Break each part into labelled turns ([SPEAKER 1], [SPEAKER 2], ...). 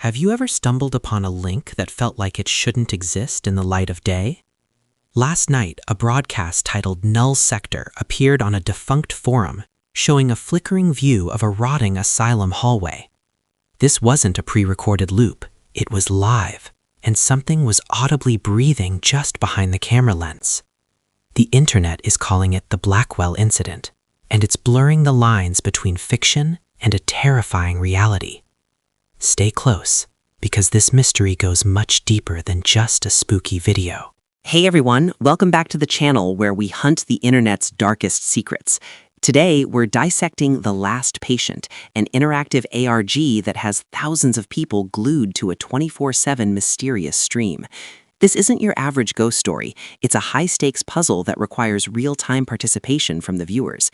[SPEAKER 1] Have you ever stumbled upon a link that felt like it shouldn't exist in the light of day? Last night, a broadcast titled Null-Sector appeared on a defunct forum, showing a flickering view of a rotting asylum hallway. This wasn't a pre-recorded loop, it was live, and something was audibly breathing just behind the camera lens. The internet is calling it the Blackwell incident, and it's blurring the lines between fiction and a terrifying reality. Stay close, because this mystery goes much deeper than just a spooky video.
[SPEAKER 2] Hey everyone, welcome back to the channel where we hunt the internet's darkest secrets. Today, we're dissecting The Last Patient, an interactive ARG that has thousands of people glued to a 24/7 mysterious stream. This isn't your average ghost story. It's a high-stakes puzzle that requires real-time participation from the viewers.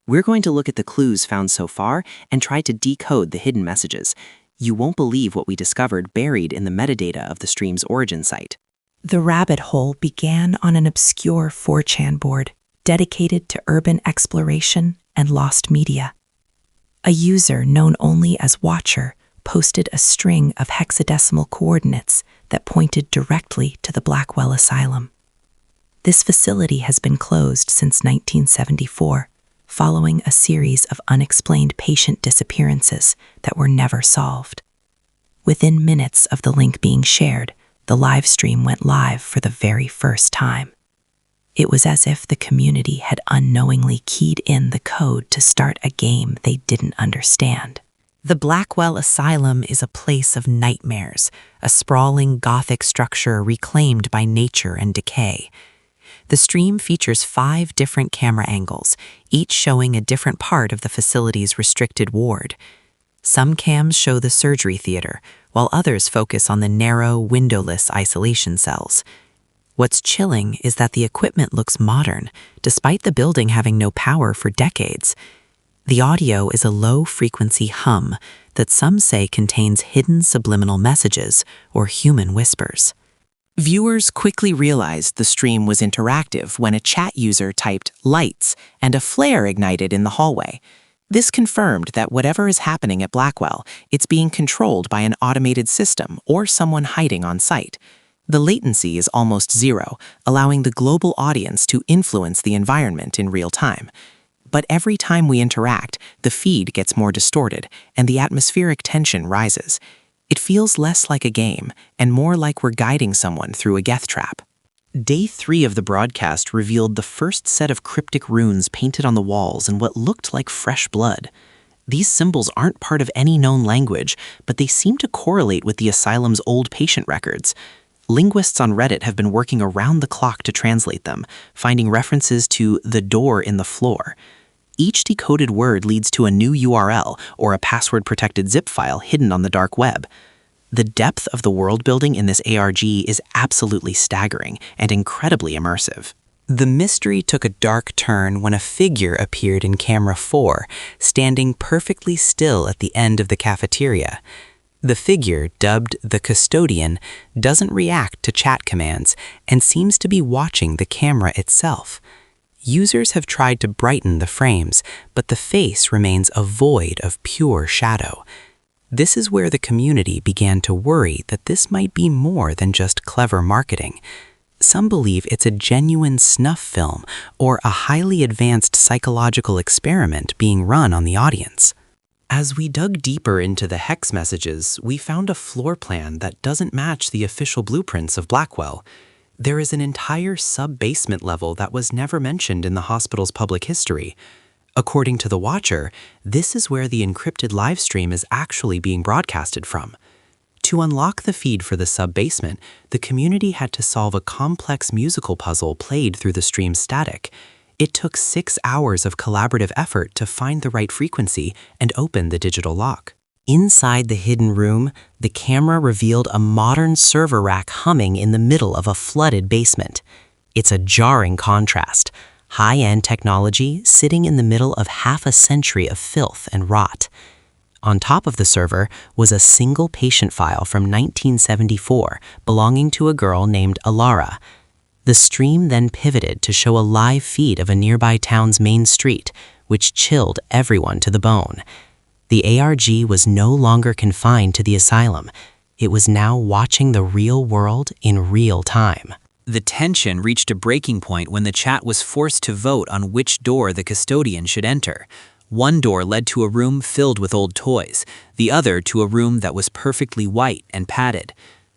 [SPEAKER 2] We're going to look at the clues found so far and try to decode the hidden messages. You won't believe what we discovered buried in the metadata of the stream's origin site.
[SPEAKER 3] The rabbit hole began on an obscure 4chan board dedicated to urban exploration and lost media. A user known only as Watcher posted a string of hexadecimal coordinates that pointed directly to the Blackwell Asylum. This facility has been closed since 1974, following a series of unexplained patient disappearances that were never solved. Within minutes of the link being shared, the live stream went live for the very first time. It was as if the community had unknowingly keyed in the code to start a game they didn't understand.
[SPEAKER 1] The Blackwell Asylum is a place of nightmares, a sprawling Gothic structure reclaimed by nature and decay. The stream features 5 different camera angles, each showing a different part of the facility's restricted ward. Some cams show the surgery theater, while others focus on the narrow, windowless isolation cells. What's chilling is that the equipment looks modern, despite the building having no power for decades. The audio is a low-frequency hum that some say contains hidden subliminal messages or human whispers.
[SPEAKER 4] Viewers quickly realized the stream was interactive when a chat user typed "lights" and a flare ignited in the hallway. This confirmed that whatever is happening at Blackwell, it's being controlled by an automated system or someone hiding on site. The latency is almost zero, allowing the global audience to influence the environment in real time. But every time we interact, the feed gets more distorted and the atmospheric tension rises. It feels less like a game and more like we're guiding someone through a death trap. Day 3 of the broadcast revealed the first set of cryptic runes painted on the walls in what looked like fresh blood. These symbols aren't part of any known language, but they seem to correlate with the asylum's old patient records. Linguists on Reddit have been working around the clock to translate them, finding references to the door in the floor. Each decoded word leads to a new URL or a password-protected zip file hidden on the dark web. The depth of the world building in this ARG is absolutely staggering and incredibly immersive. The mystery took a dark turn when a figure appeared in camera 4, standing perfectly still at the end of the cafeteria. The figure, dubbed the Custodian, doesn't react to chat commands and seems to be watching the camera itself. Users have tried to brighten the frames, but the face remains a void of pure shadow. This is where the community began to worry that this might be more than just clever marketing. Some believe it's a genuine snuff film or a highly advanced psychological experiment being run on the audience. As we dug deeper into the hex messages, we found a floor plan that doesn't match the official blueprints of Blackwell. There is an entire sub-basement level that was never mentioned in the hospital's public history. According to the Watcher, this is where the encrypted livestream is actually being broadcasted from. To unlock the feed for the sub-basement, the community had to solve a complex musical puzzle played through the stream's static. It took 6 hours of collaborative effort to find the right frequency and open the digital lock. Inside the hidden room, the camera revealed a modern server rack humming in the middle of a flooded basement. It's a jarring contrast. High-end technology sitting in the middle of half a century of filth and rot. On top of the server was a single patient file from 1974 belonging to a girl named Alara. The stream then pivoted to show a live feed of a nearby town's main street, which chilled everyone to the bone. The ARG was no longer confined to the asylum. It was now watching the real world in real time.
[SPEAKER 5] The tension reached a breaking point when the chat was forced to vote on which door the custodian should enter. One door led to a room filled with old toys, the other to a room that was perfectly white and padded.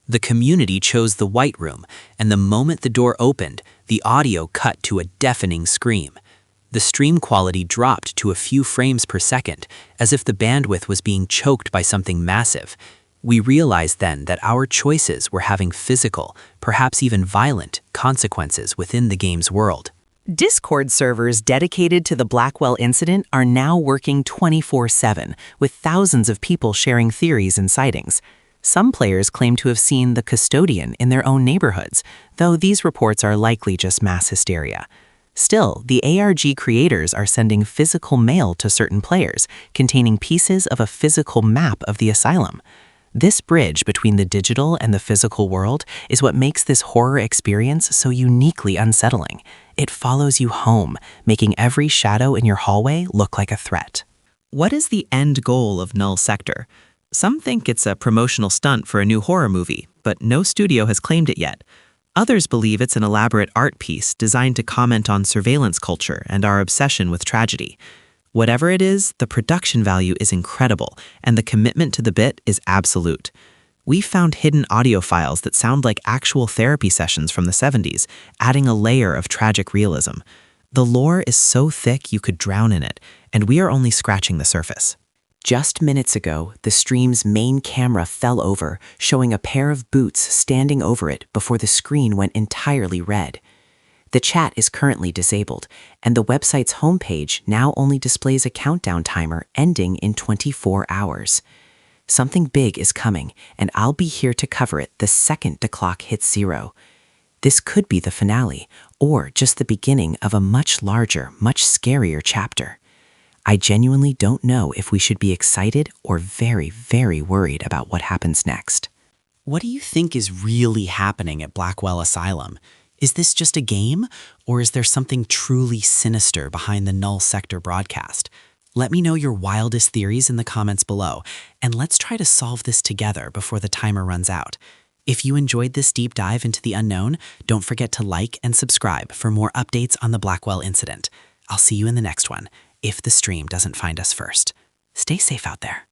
[SPEAKER 5] The community chose the white room, and the moment the door opened, the audio cut to a deafening scream. The stream quality dropped to a few frames per second, as if the bandwidth was being choked by something massive. We realized then that our choices were having physical, perhaps even violent, consequences within the game's world.
[SPEAKER 4] Discord servers dedicated to the Blackwell incident are now working 24/7, with thousands of people sharing theories and sightings. Some players claim to have seen the custodian in their own neighborhoods, though these reports are likely just mass hysteria. Still, the ARG creators are sending physical mail to certain players, containing pieces of a physical map of the asylum. This bridge between the digital and the physical world is what makes this horror experience so uniquely unsettling. It follows you home, making every shadow in your hallway look like a threat.
[SPEAKER 2] What is the end goal of Null-Sector? Some think it's a promotional stunt for a new horror movie, but no studio has claimed it yet. Others believe it's an elaborate art piece designed to comment on surveillance culture and our obsession with tragedy. Whatever it is, the production value is incredible, and the commitment to the bit is absolute. We found hidden audio files that sound like actual therapy sessions from the 70s, adding a layer of tragic realism. The lore is so thick you could drown in it, and we are only scratching the surface.
[SPEAKER 4] Just minutes ago, the stream's main camera fell over, showing a pair of boots standing over it before the screen went entirely red. The chat is currently disabled, and the website's homepage now only displays a countdown timer ending in 24 hours. Something big is coming, and I'll be here to cover it the second the clock hits 0. This could be the finale, or just the beginning of a much larger, much scarier chapter. I genuinely don't know if we should be excited or very, very worried about what happens next.
[SPEAKER 5] What do you think is really happening at Blackwell Asylum? Is this just a game, or is there something truly sinister behind the Null-Sector broadcast? Let me know your wildest theories in the comments below, and let's try to solve this together before the timer runs out. If you enjoyed this deep dive into the unknown, don't forget to like and subscribe for more updates on the Blackwell incident. I'll see you in the next one, if the stream doesn't find us first. Stay safe out there.